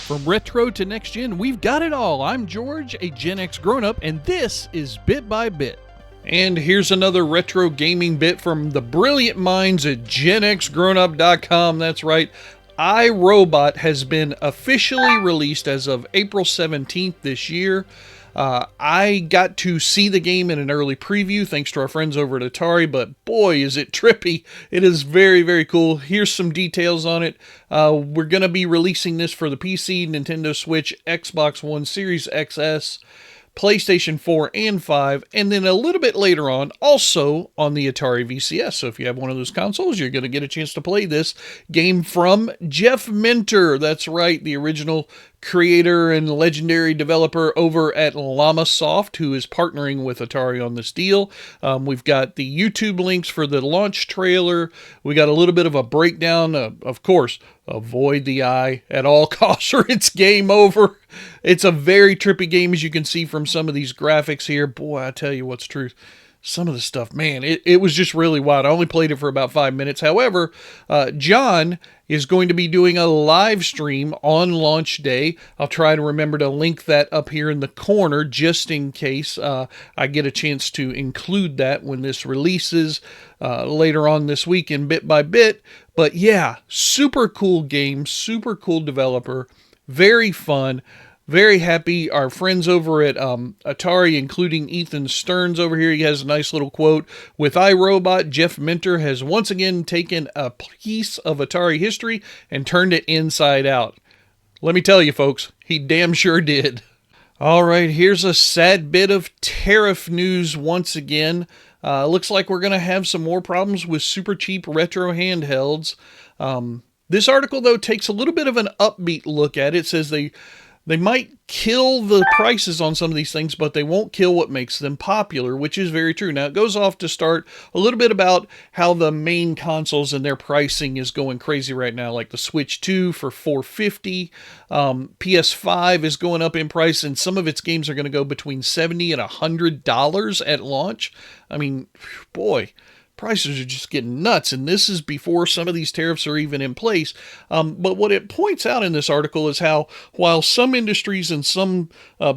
From retro to next gen, we've got it all. I'm George, a Gen X grown-up, and this is Bit by Bit. And here's another retro gaming bit from the brilliant minds at GenXGrownUp.com. That's right, iRobot has been officially released as of April 17th this year. I got to see the game in an early preview thanks to our friends over at Atari, but boy, is it trippy. It is very, very cool. Here's some details on it. We're going to be releasing this for the PC, Nintendo Switch, Xbox One Series XS, PlayStation 4 and 5, and then a little bit later on, also on the Atari VCS. So if you have one of those consoles, you're going to get a chance to play this game from Jeff Minter. That's right, the original creator and legendary developer over at Llamasoft, who is partnering with Atari on this deal. We've got the YouTube links for the launch trailer. We got a little bit of a breakdown. Of course, avoid the eye at all costs or it's game over. It's a very trippy game, as you can see from some of these graphics here. Boy, I tell you what's truth. Some of the stuff, man, it was just really wild. I only played it for about 5 minutes. However, John is going to be doing a live stream on launch day. I'll try to remember to link that up here in the corner just in case I get a chance to include that when this releases later on this week in Bit by Bit. But yeah, super cool game, super cool developer, very fun. Very happy. Our friends over at Atari, including Ethan Stearns over here, he has a nice little quote. With iRobot, Jeff Minter has once again taken a piece of Atari history and turned it inside out. Let me tell you, folks, he damn sure did. All right, here's a sad bit of tariff news once again. Looks like we're going to have some more problems with super cheap retro handhelds. This article, though, takes a little bit of an upbeat look at it. It says they might kill the prices on some of these things, but they won't kill what makes them popular, which is very true. Now, it goes off to start a little bit about how the main consoles and their pricing is going crazy right now, like the Switch 2 for $450. PS5 is going up in price, and some of its games are going to go between $70 and $100 at launch. I mean, boy, prices are just getting nuts, and this is before some of these tariffs are even in place. But what it points out in this article is how, while some industries and some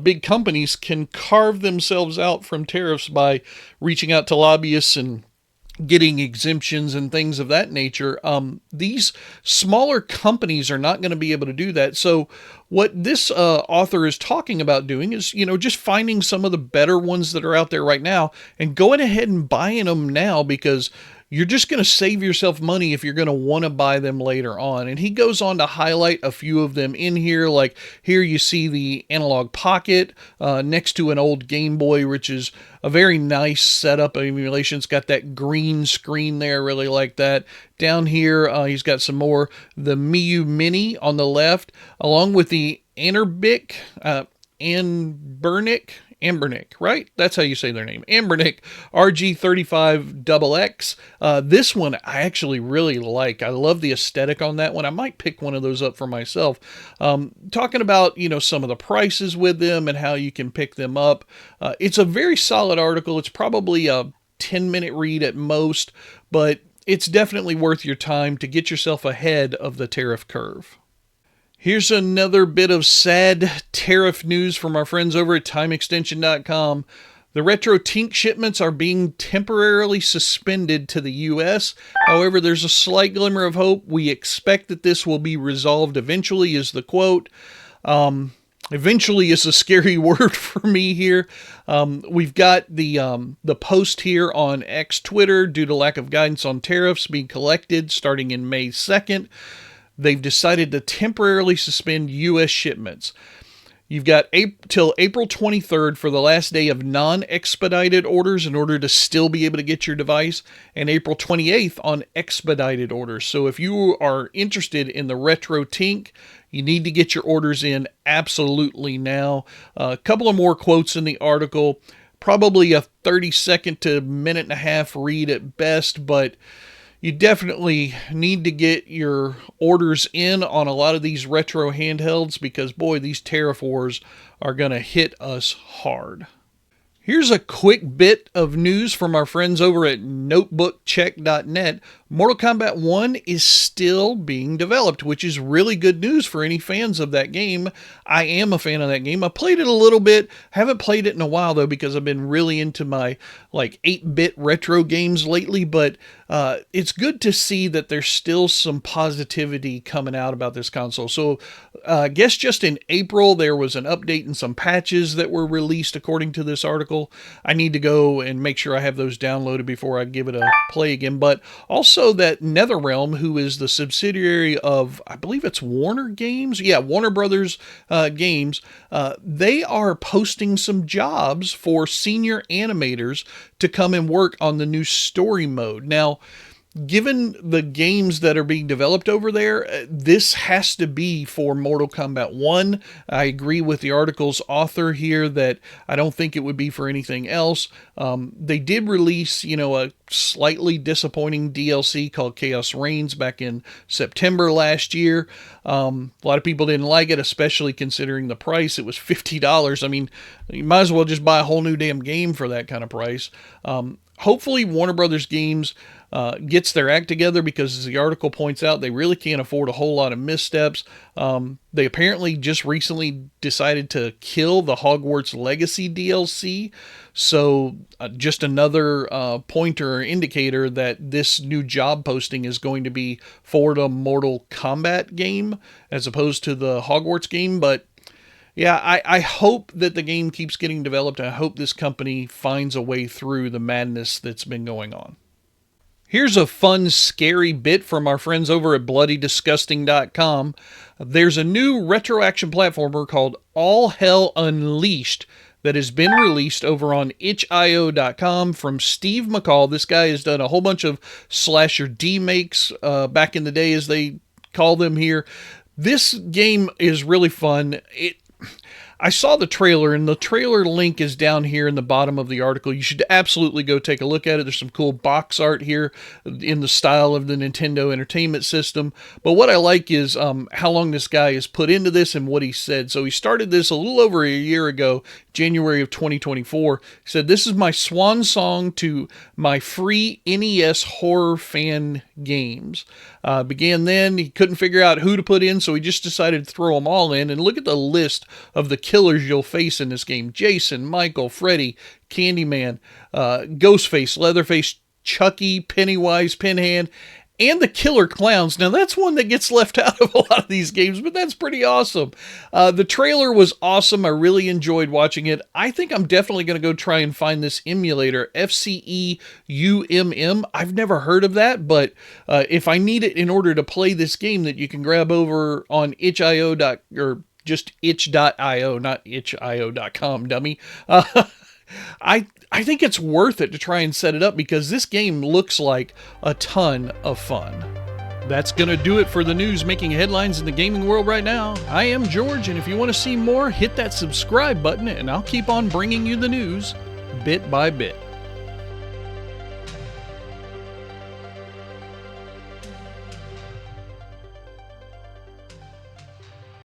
big companies can carve themselves out from tariffs by reaching out to lobbyists and getting exemptions and things of that nature, these smaller companies are not going to be able to do that. So what this author is talking about doing is, just finding some of the better ones that are out there right now and going ahead and buying them now, because you're just going to save yourself money if you're going to want to buy them later on. And he goes on to highlight a few of them in here. Like here you see the Analog Pocket next to an old Game Boy, which is a very nice setup of emulation. It's got that green screen there. Really like that. Down here, he's got some more. The Miu Mini on the left, along with the Anbernic, right? That's how you say their name. Anbernic RG35XX. This one I actually really like. I love the aesthetic on that one. I might pick one of those up for myself. Talking about, some of the prices with them and how you can pick them up. It's a very solid article. It's probably a 10-minute read at most, but it's definitely worth your time to get yourself ahead of the tariff curve. Here's another bit of sad tariff news from our friends over at TimeExtension.com. The RetroTINK shipments are being temporarily suspended to the U.S. However, there's a slight glimmer of hope. We expect that this will be resolved eventually, is the quote. Eventually is a scary word for me here. We've got the post here on X Twitter, due to lack of guidance on tariffs being collected starting in May 2nd. They've decided to temporarily suspend U.S. shipments. You've got till April 23rd for the last day of non-expedited orders in order to still be able to get your device, and April 28th on expedited orders. So if you are interested in the RetroTINK, you need to get your orders in absolutely now. A couple of more quotes in the article. Probably a 30-second to minute and a half read at best, but you definitely need to get your orders in on a lot of these retro handhelds because, boy, these tariff wars are going to hit us hard. Here's a quick bit of news from our friends over at notebookcheck.net. Mortal Kombat 1 is still being developed, which is really good news for any fans of that game. I am a fan of that game. I played it a little bit. Haven't played it in a while, though, because I've been really into my 8-bit retro games lately, but it's good to see that there's still some positivity coming out about this console. So I guess just in April, there was an update and some patches that were released according to this article. I need to go and make sure I have those downloaded before I give it a play again. But also that NetherRealm, who is the subsidiary of, I believe it's Warner Games. Yeah, Warner Brothers Games. They are posting some jobs for senior animators to come and work on the new story mode. Now, given the games that are being developed over there, this has to be for Mortal Kombat 1. I agree with the article's author here that I don't think it would be for anything else. They did release, a slightly disappointing DLC called Chaos Reigns back in September last year. A lot of people didn't like it, especially considering the price. It was $50. I mean, you might as well just buy a whole new damn game for that kind of price. Hopefully Warner Brothers Games gets their act together, because as the article points out, they really can't afford a whole lot of missteps. They apparently just recently decided to kill the Hogwarts Legacy DLC. So just another pointer or indicator that this new job posting is going to be for the Mortal Kombat game as opposed to the Hogwarts game. But yeah, I hope that the game keeps getting developed. I hope this company finds a way through the madness that's been going on. Here's a fun, scary bit from our friends over at bloodydisgusting.com. There's a new retro action platformer called All Hell Unleashed that has been released over on itch.io.com from Steve McCall. This guy has done a whole bunch of slasher D-makes back in the day, as they call them here. This game is really fun. I saw the trailer, and the trailer link is down here in the bottom of the article. You should absolutely go take a look at it. There's some cool box art here in the style of the Nintendo Entertainment System. But what I like is how long this guy has put into this and what he said. So he started this a little over a year ago, January of 2024. He said, "This is my swan song to my free NES horror fan games. Began then, he couldn't figure out who to put in, so he just decided to throw them all in. And look at the list of the killers you'll face in this game: Jason, Michael, Freddy, Candyman, Ghostface, Leatherface, Chucky, Pennywise, Pinhand, and the Killer Clowns." Now, that's one that gets left out of a lot of these games, but that's pretty awesome. The trailer was awesome. I really enjoyed watching it. I think I'm definitely going to go try and find this emulator, FCEUMM. I've never heard of that, but if I need it in order to play this game, that you can grab over on itch.io, or just itch.io, not itch.io.com, dummy. I think it's worth it to try and set it up, because this game looks like a ton of fun. That's going to do it for the news making headlines in the gaming world right now. I am George, and if you want to see more, hit that subscribe button, and I'll keep on bringing you the news bit by bit.